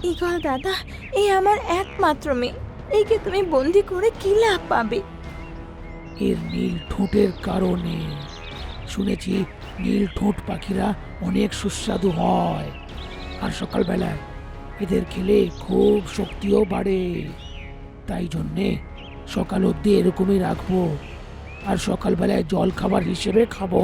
Eagle দাদা, এই আমার একমাত্র মেয়ে, একে তুমি বন্দি করে কি লাভ পাবে? এর নীল ঠোঁটের কারণে। শুনেছি নীল ঠোঁট পাখিরা অনেক সুস্বাদু হয়, আর সকালবেলায় এদের খেলে খুব শক্তিও বাড়ে। তাই জন্যে সকাল অবধি এরকমই রাখবো, আর সকালবেলায় জল খাবার হিসেবে খাবো।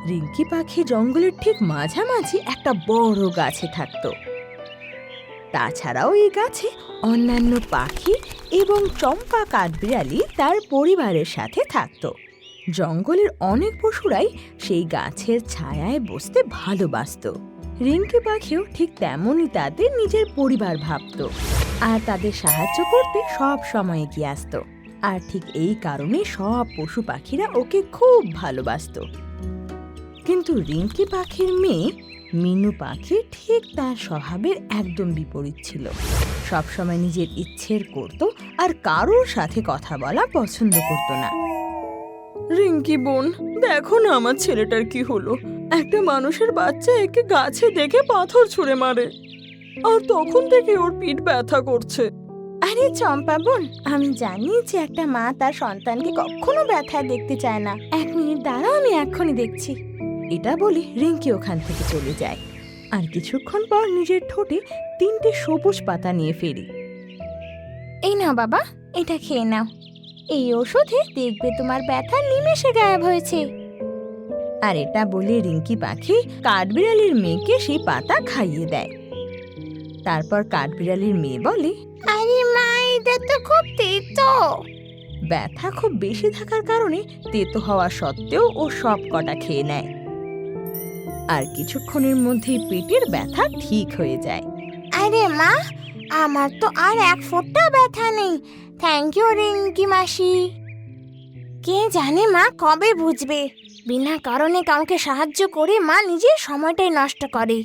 রিঙ্কি পাখি জঙ্গলের ঠিক মাঝামাঝি একটা বড় গাছে থাকতো। তাছাড়াও এই গাছে অন্যান্য পাখি এবং চম্পা কাঠবিড়ালি তার পরিবারের সাথে থাকতো। জঙ্গলের অনেক পশুরাই সেই গাছের ছায়ায় বসতে ভালোবাসতো। রিঙ্কি পাখিও ঠিক তেমনই তাদের নিজের পরিবার ভাবতো, আর তাদের সাহায্য করতে সব সময় এগিয়ে আসতো। আর ঠিক এই কারণে সব পশু পাখিরা ওকে খুব ভালোবাসতো। কিন্তু রিঙ্কি পাখির মেয়ে মিনু পাখি ঠিক তার স্বভাবের একদম বিপরীত ছিল। সবসময় নিজের ইচ্ছের করত, আর কারোর সাথে কথা বলা পছন্দ করত না। রিঙ্কি বোন, দেখো না আমার ছেলেটার কি হলো। একটা মানুষের বাচ্চা একে গাছে দেখে পাথর ছুঁড়ে মারে, আর তখন থেকে ওর পিঠ ব্যথা করছে। আরে চম্পা বোন, আমি জানি যে একটা মা তার সন্তানকে কখনো ব্যথা দেখতে চায় না। 1 মিনিট দাঁড়াও, আমি এক্ষুনি দেখছি। এটা বলে রিঙ্কি ওখান থেকে চলে যায়, আর কিছুক্ষণ পর নিজের ঠোঁটে 3টে সবুজ পাতা নিয়ে ফেরে। এই নাও বাবা, এটা খেয়ে নাও। এই ওষুধে দেখবে তোমার ব্যথা নিমেষে গায়েব হয়েছে। আর এটা বলে রিঙ্কি পাখি কাঠবিড়ালির মেয়েকে সেই পাতা খাইয়ে দেয়। তারপর কাঠবিড়ালির মেয়ে বলে, আরে মা, এটা তো খুব তেতো। ব্যথা খুব বেশি থাকার কারণে তেতো হওয়া সত্ত্বেও ও সব কটা খেয়ে নেয়, আর কিছুক্ষণের মধ্যেই পেটের ব্যথা ঠিক হয়ে যায়। আরে মা, আমার তো আর 1 ফোঁটা ব্যথা নেই। থ্যাংক ইউ রিঙ্কি মাসি। কে জানে মা কবে বুঝবে। বিনা কারণে কাউকে সাহায্য করে মা নিজের সময়টাই নষ্ট করে।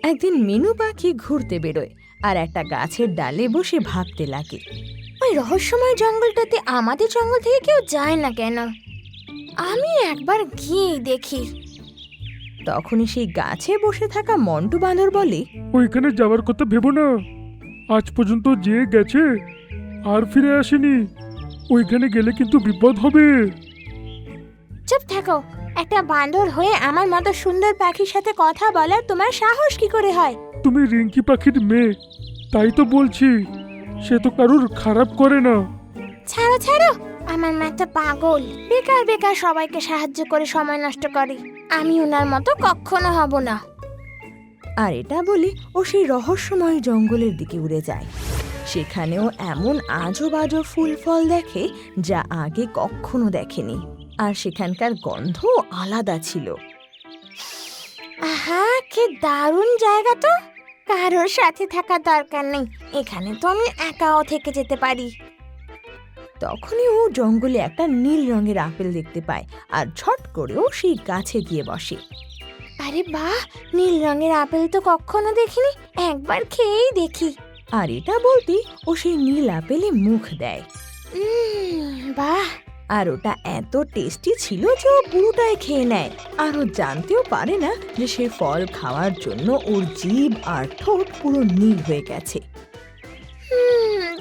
একদিন মিনু পাখি ঘুরতে বেরোয়, আর একটা গাছের ডালে বসে ভাবতে লাগে, ওই রহস্যময় জঙ্গলটাতে আমাদের জঙ্গল থেকে কেউ যায় না কেন? আমি একবার গিয়ে দেখি। তখনই সেই গাছে বসে থাকা মন্টু বাঁদর বলে, ওইখানে যাওয়ার কথা ভেবো না। আজ পর্যন্ত যে গেছে আর ফিরে আসেনি। ওইখানে গেলে কিন্তু বিপদ হবে। চুপ থাকো। একটা বাঁদর হয়ে আমার মতো সুন্দর পাখির সাথে কথা বলার তোমার সাহস কি করে হয়? তুমি রিঙ্কি পাখির মেয়ে, তাই তো বলছি। সে তো কারুর খারাপ করে না। ছাড়ো ছাড়ো, আমার মা তো পাগল। বেকার বেকার সবাইকে সাহায্য করে সময় নষ্ট করে। আমি ওনার মতো কখনো হব না। আর এটা বলে ও সেই রহস্যময় জঙ্গলের দিকে উড়ে যায়। সেখানেও এমন আজব আজব ফুল ফল দেখে যা আগে কখনো দেখেনি, আর সেখানকার গন্ধ আলাদা ছিল। আহা, কি দারুণ জায়গা তো। কারোর সাথে থাকার দরকার নেই, এখানে তো আমি একাও থেকে যেতে পারি। তখনই ও জঙ্গলে একটা নীল রঙের আপেল দেখতে পায়, আর ঝট করেও সেই গাছে গিয়ে বসে। আরে বাহ, নীল রঙের আপেল তো কখনো দেখিনি, একবার খেয়েই দেখি। আর এটা বলতেই ও সেই নীল আপেলে মুখ দেয়। বাহ, আর ওটা এত টেস্টি ছিল যে ও পুরোটাই খেয়ে নেয়, আর ও জানতেও পারে না যে সে ফল খাওয়ার জন্য ওর জিভ আর ঠোঁট পুরো নীল হয়ে গেছে।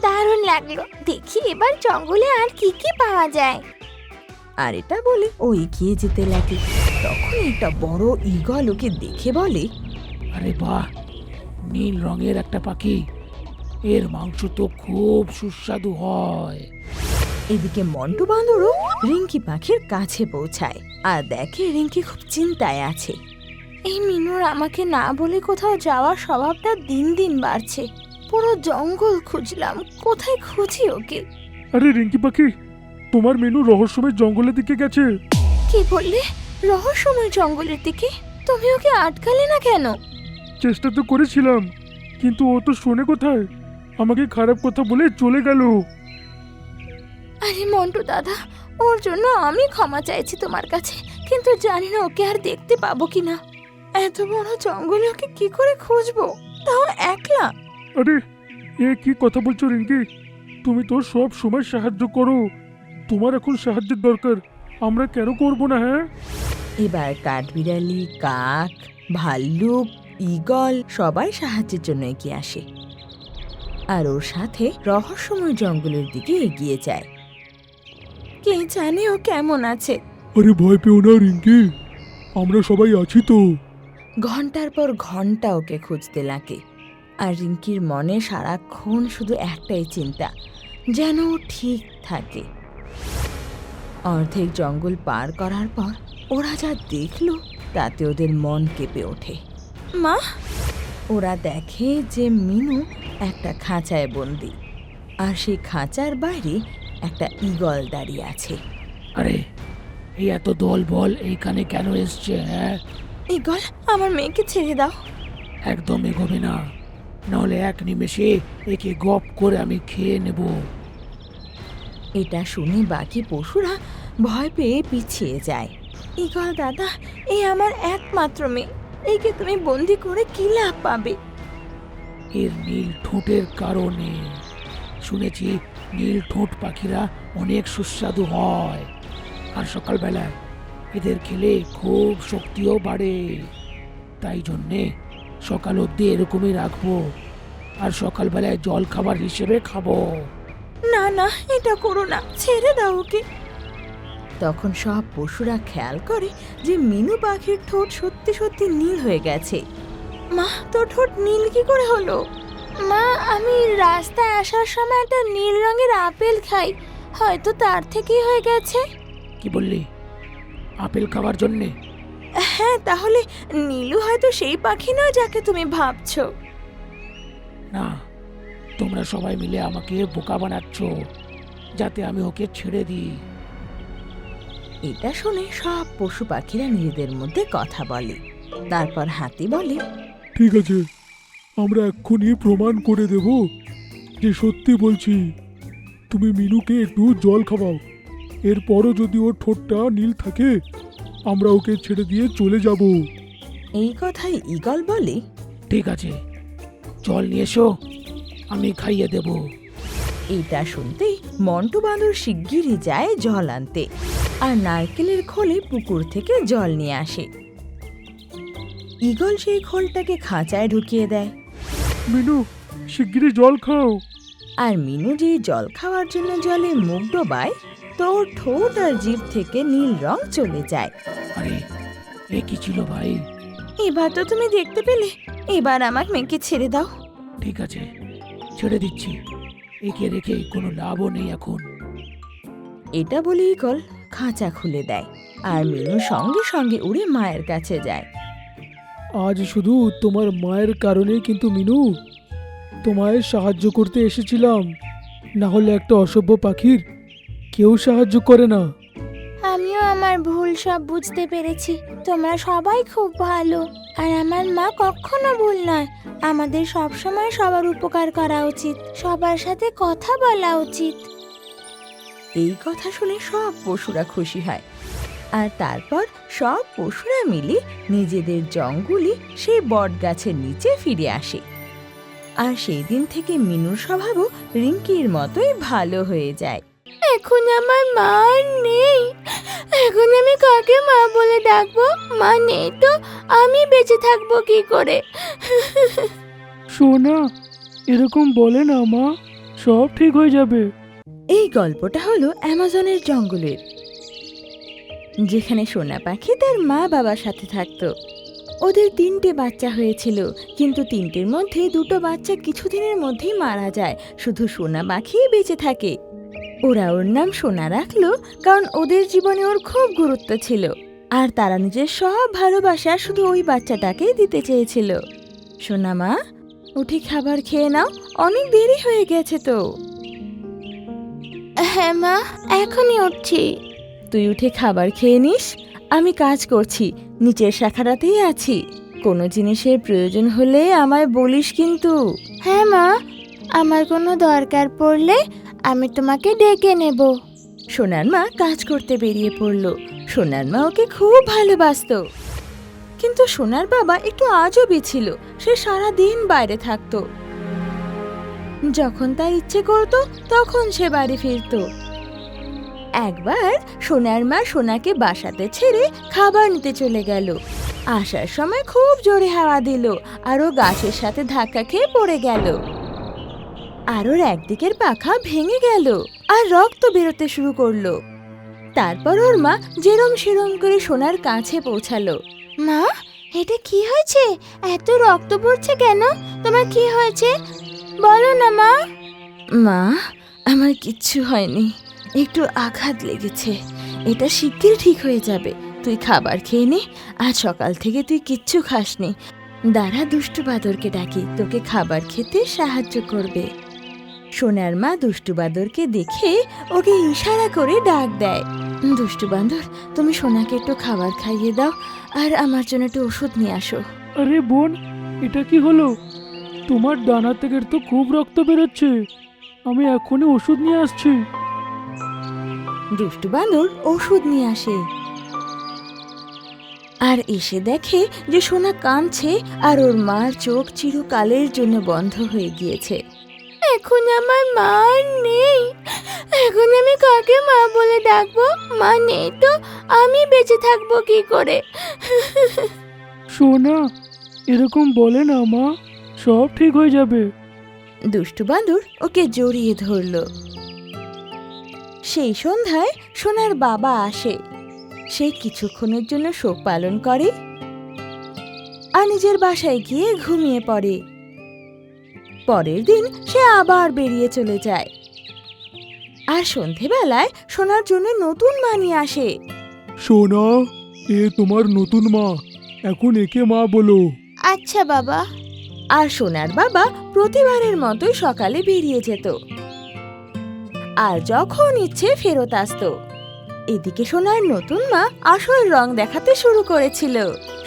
দারুণ লাগলো। দেখি এবার জঙ্গলে আর কি কি পাওয়া যায়। আর এটা বলে ও এগিয়ে যেতে লাগে। তখন একটা বড় ঈগল ওকে দেখে বলে, আরে বাহ, নীল রঙের একটা পাখি, এর মাংস তো খুব সুস্বাদু হয়। এদিকে মন্টু বাঁদরও রিঙ্কি পাখির কাছে পৌঁছায়, আর দেখে রিঙ্কি খুব চিন্তায় আছে। এই মিনুর আমাকে না বলে কোথাও যাওয়ার স্বভাবটা দিন দিন বাড়ছে। পুরো জঙ্গল খুঁজলাম, কোথায় খুঁজি ওকে? আরে রিঙ্কি পাখি, তোমার মেনু রহস্যময় জঙ্গলের দিকে গেছে। কি বললে? রহস্যময় জঙ্গলের দিকে? তুমি ওকে আটকালে না কেন? চেষ্টা তো করেছিলাম, কিন্তু ও তো শোনে কোথায়, আমাকে খারাপ কথা বলে চলে গেল। আরে মন্টু দাদা, ওর জন্য আমি ক্ষমা চাইছি তোমার কাছে, কিন্তু জানি না ওকে আর দেখতে পাবো কিনা। এত বড় জঙ্গলে ওকে কি করে খুঁজবো, তাও একলা? আরে এ কি কথা বলছো রিঙ্কি? তুমি তো সব সময় সাহায্য করো, তোমার এখন সাহায্যের দরকার, আমরা কেন করব না? হ্যাঁ, এবার কাঠবিড়ালি, কাক, ভাল্লুক ঈগল সবাই সাহায্যের জন্য এগিয়ে আসে আর ওর সাথে রহস্যময় জঙ্গলের দিকে এগিয়ে যায়। কে জানে ও কেমন আছে। আরে ভয় পেও না রিঙ্কি, আমরা সবাই আছি তো। ঘন্টার পর ঘন্টা ওকে খুঁজতে লাগে আর রিঙ্কির মনে সারাক্ষণ শুধু একটাই চিন্তা, যেন ও ঠিক থাকে। অর্ধেক জঙ্গল পার করার পর ওরা যা দেখলো তাতে ওদের মন কেঁপে ওঠে। মা, ওরা দেখে যে মিনু একটা খাঁচায় বন্দি আর সেই খাঁচার বাইরে একটা ঈগল দাঁড়িয়ে আছে। আরে এই এত দল বল এইখানে কেন এসছে? হ্যাঁ, ঈগল, আমার মেয়েকে ছেড়ে দাও। একদম এগোবে না, নাহলে এক নিমেষে একে গপ করে আমি খেয়ে নেব। এটা শুনে বাকি পশুরা ভয় পেয়ে পিছিয়ে যায়। ঈগল দাদা, এই আমার একমাত্র মেয়ে, একে তুমি বন্দি করে কি লাভ পাবে? এর নীল ঠোঁটের কারণে। শুনেছি নীল ঠোঁট পাখিরা অনেক সুস্বাদু হয়, আর সকালবেলায় এদের খেলে খুব শক্তিও বাড়ে। তাই জন্যে সকাল অবধি এরকমই রাখবো, আর সকালবেলায় জল খাবার হিসেবে খাবো। না না, এটা করো না, ছেড়ে দাও ওকে। তখন সব পশুরা খেয়াল করে যে মিনু পাখির ঠোঁট সত্যি সত্যি নীল হয়ে গেছে। মা, তোর ঠোঁট নীল কি করে হলো? মা, আমি রাস্তায় আসার সময় একটা নীল রঙের আপেল খাই, হয়তো তার থেকেই হয়ে গেছে। কি বললি? আপেল খাওয়ার জন্যে? হ্যাঁ, তাহলে নীলু হয়তো সেই পাখি নয় যাকে তুমি ভাবছো। না, তোমরা সবাই মিলে আমাকে বোকা বানাচ্ছ যাতে আমি ওকে ছেড়ে দিই। এটা শুনে সব পশু পাখিরা নিজেদের মধ্যে কথা বলে। তারপর হাতি বলে, ঠিক আছে, আমরা এক্ষুনি প্রমাণ করে দেব যে সত্যি বলছি। তুমি মিনুকে একটু জল খাওয়াও, এরপরও যদি ওর ঠোঁটটা নীল থাকে আমরা ওকে ছেড়ে দিয়ে চলে যাব। এই কথাই ঈগল বলে, ঠিক আছে, জল নিয়ে এসো, আমি খাইয়ে দেব। এটা শুনতেই মন্টু বাঁদর শিগগিরই যায় জল আনতে আর নারকেলের খোলে পুকুর থেকে জল নিয়ে আসে। ঈগল সেই খোলটাকে খাঁচায় ঢুকিয়ে দেয় মিনু, শিগগিরই জল খাও। আর মিনু যে জল খাওয়ার জন্য জলে মুখ ডোবায় তো ওর ঠোঁট আর জিভ থেকে নীল রং চলে যায়। আরে এ কি ছিল ভাই? এবার তো তুমি দেখতে পেলে, এবার আমার মেয়েকে ছেড়ে দাও। ঠিক আছে, ছেড়ে দিচ্ছি, একে রেখে কোনো লাভও নেই এখন। এটা বলে ঈগল খাঁচা খুলে দেয় আর মিনু সঙ্গে সঙ্গে উড়ে মায়ের কাছে যায়। আজ শুধু তোমার মায়ের কারণে কিন্তু মিনু তোমায় সাহায্য করতে এসেছিলাম, না হলে একটা অসভ্য পাখির কেউ সাহায্য করে না। আমিও আমার ভুল সব বুঝতে পেরেছি। তোমরা সবাই খুব ভালো, আর আমার মা কখনো ভুল নয়। আমাদের সবসময় সবার উপকার করা উচিত, সবার সাথে কথা বলা উচিত। এই কথা শুনে সব পশুরা খুশি হয় আর তারপর সব পশুরা মিলে নিজেদের জঙ্গলে সেই বট গাছের নিচে ফিরে আসে। আর সেই দিন থেকে মিনুর স্বভাবও রিঙ্কির মতোই ভালো হয়ে যায়। এখন আমার মা আর নেই, এখন আমি কাকে মা বলে ডাকবো? মা নেই তো আমি বেঁচে থাকবো কি করে? সোনা, এরকম বলে না মা, সব ঠিক হয়ে যাবে। এই গল্পটা হলো অ্যামাজনের জঙ্গলের, যেখানে সোনা পাখি তার মা বাবার সাথে থাকতো। ওদের 3টে বাচ্চা হয়েছিল, কিন্তু 3টের মধ্যে 2টো বাচ্চা কিছুদিনের মধ্যেই মারা যায়, শুধু সোনা পাখিই বেঁচে থাকে। ওরা ওর নাম সোনা রাখলো কারণ ওদের জীবনে ওর খুব গুরুত্ব ছিল, আর তারা নিজের সব ভালোবাসা শুধু ওই বাচ্চাটাকেই দিতে চেয়েছিল। সোনা মা, উঠে খাবার খেয়ে নাও, অনেক দেরি হয়ে গেছে তো। হ্যাঁ মা, এখনই উঠছি। তুই উঠে খাবার খেয়ে নিস, আমি কাজ করছি, নিচের শাখাটাতেই আছি। কোনো জিনিসের প্রয়োজন হলে আমায় বলিস কিন্তু। হ্যাঁ মা, আমার কোনো দরকার পড়লে আমি তোমাকে ডেকে নেব। সোনার মা কাজ করতে বেরিয়ে পড়ল। সোনার মা ওকে খুব ভালোবাসতো, কিন্তু সোনার বাবা একটু আজবই ছিল। সে সারা দিন বাইরে থাকতো, যখন তার ইচ্ছে করতো তখন সে বাড়ি ফিরতো। একবার সোনার মা সোনাকে বাসাতে ছেড়ে খাবার নিতে চলে গেল। আসার সময় খুব জোরে হাওয়া দিল আর ও গাছের সাথে ধাক্কা খেয়ে পড়ে গেল। আর ওর একদিকের পাখা ভেঙে গেল আর রক্ত বেরোতে শুরু করলো। তারপর ওর মা যেরম সেরম করে সোনার কাছে পৌঁছালো। মা, এটা কি হয়েছে? এত রক্ত পড়ছে কেন? তোমার কি হয়েছে বলো না মা। মা, আমার কিচ্ছু হয়নি, একটু আঘাত লেগেছে, এটা শিগগির ঠিক হয়ে যাবে। তুই খাবার খেয়ে নে, আজ সকাল থেকে তুই কিচ্ছু খাসনি। দাঁড়া, দুষ্টু বাঁদরকে ডাকি, তোকে খাবার খেতে সাহায্য করবে। সোনার মা দুষ্টু বাঁদরকে দেখে ওকে ইশারা করে ডাক দেয়। দুষ্টু বাঁদর, তুমি সোনাকে একটু খাবার খাইয়ে দাও আর আমার জন্য একটু ওষুধ নিয়ে আসো। আরে বোন, এটা কি হলো? তোমার ডানা থেকে তো খুব রক্ত বেরোচ্ছে। আমি এখনই ওষুধ নিয়ে আসছি। দুষ্টু বাঁদর ওষুধ নিয়ে আসে আর এসে দেখে যে সোনা কাঁদছে আর ওর মার চোখ চিরকালের জন্য বন্ধ হয়ে গিয়েছে। এখন আমার মা আর নেই, এখন আমি কাকে মা বলে ডাকবো? মা নেই তো আমি বেঁচে থাকবো কি করে? সোনা, এরকম বলে না মা, সব ঠিক হয়ে যাবে। দুষ্টু বাঁদর ওকে জড়িয়ে ধরল। সেই সন্ধ্যায় সোনার বাবা আসে। সে কিছুক্ষণের জন্য শোক পালন করে আর নিজের বাসায় গিয়ে ঘুমিয়ে পড়ে। পরের দিন সে আবার বেরিয়ে চলে যায় আর সন্ধেবেলায় সোনার জন্য নতুন মা নিয়ে আসে। সোনা, এ তোমার নতুন মা, এখন একে মা বলো। আচ্ছা বাবা। আর সোনার বাবা প্রতিবারের মতোই সকালে বেরিয়ে যেত আর যখন ইচ্ছে ফেরত আসতো। এদিকে সোনার নতুন মা আসল রং দেখাতে শুরু করেছিল।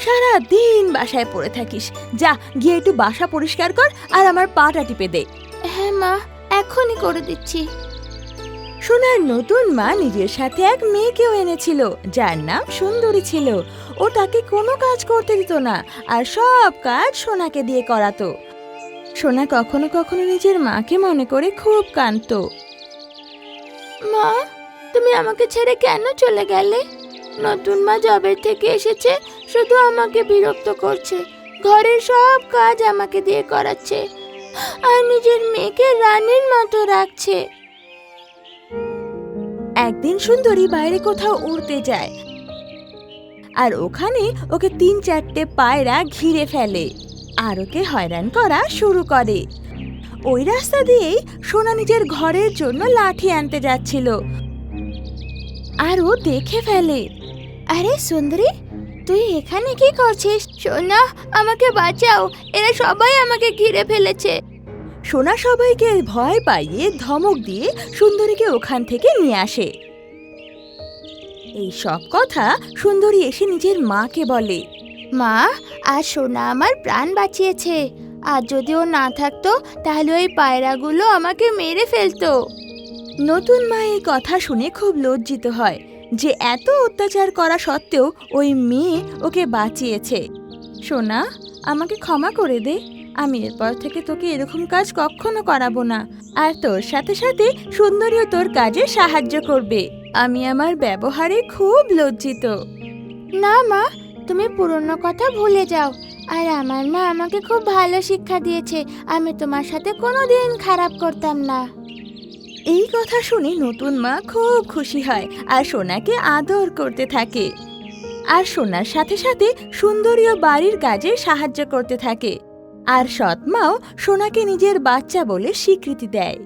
সারা দিন বাসায় পড়ে থাকিস, যা গিয়ে একটু বাসা পরিষ্কার কর আর আমার পাটা টিপে দে। হ্যাঁ মা, এখনই করে দিচ্ছি। সোনার নতুন মা নিজের সাথে এক মেয়েকেও এনেছিল যার নাম সুন্দরী ছিল। ও তাকে কোনো কাজ করতে দিত না আর সব কাজ সোনাকে দিয়ে করাতো। সোনা কখনো কখনো নিজের মাকে মনে করে খুব কাঁদতো। মা, তুমি আমাকে ছেড়ে কেন চলে গেলে? নতুন মা জবে থেকে এসেছে, শুধু আমাকে বিরক্ত করছে, ঘরের সব কাজ আমাকে দিয়ে করাচ্ছে আর নিজের মেয়েকে রানীর মতো রাখছে। একদিন সুন্দরী বাইরে কোথাও উড়তে যায় আর ওখানে ওকে 3-4টে পায়রা ঘিরে ফেলে আর ওকে হয়রান করা শুরু করে। ওই রাস্তা দিয়েই সোনা নিজের ঘরের জন্য লাঠি আনতে যাচ্ছিল আর ও দেখে ফেলে। আরে সুন্দরী, তুই এখানে কি করছিস? সোনা, আমাকে বাঁচাও, এরা সবাই আমাকে ঘিরে ফেলেছে। সোনা সবাইকে ভয় পাইয়ে ধমক দিয়ে সুন্দরীকে ওখান থেকে নিয়ে আসে। এই সব কথা সুন্দরী এসে নিজের মাকে বলে। মা, আর সোনা আমার প্রাণ বাঁচিয়েছে, আর যদি ও না থাকতো তাহলে ওই পায়রাগুলো আমাকে মেরে ফেলতো। নতুন মা এই কথা শুনে খুব লজ্জিত হয় যে এত অত্যাচার করা সত্ত্বেও ওই মেয়ে ওকে বাঁচিয়েছে। সোনা, আমাকে ক্ষমা করে দে, আমি এরপর থেকে তোকে এরকম কাজ কখনো করাবো না আর তোর সাথে সাথে সুন্দরীও তোর কাজে সাহায্য করবে। আমি আমার ব্যবহারে খুব লজ্জিত। না মা, তুমি পুরনো কথা ভুলে যাও। আর আমার মা আমাকে খুব ভালো শিক্ষা দিয়েছে, আমি তোমার সাথে কোনোদিন খারাপ করতাম না। এই কথা শুনে নতুন মা খুব খুশি হয় আর সোনাকে আদর করতে থাকে। আর সোনার সাথে সাথে সুন্দরীও বাড়ির কাজে সাহায্য করতে থাকে আর সৎ মাও সোনাকে নিজের বাচ্চা বলে স্বীকৃতি দেয়।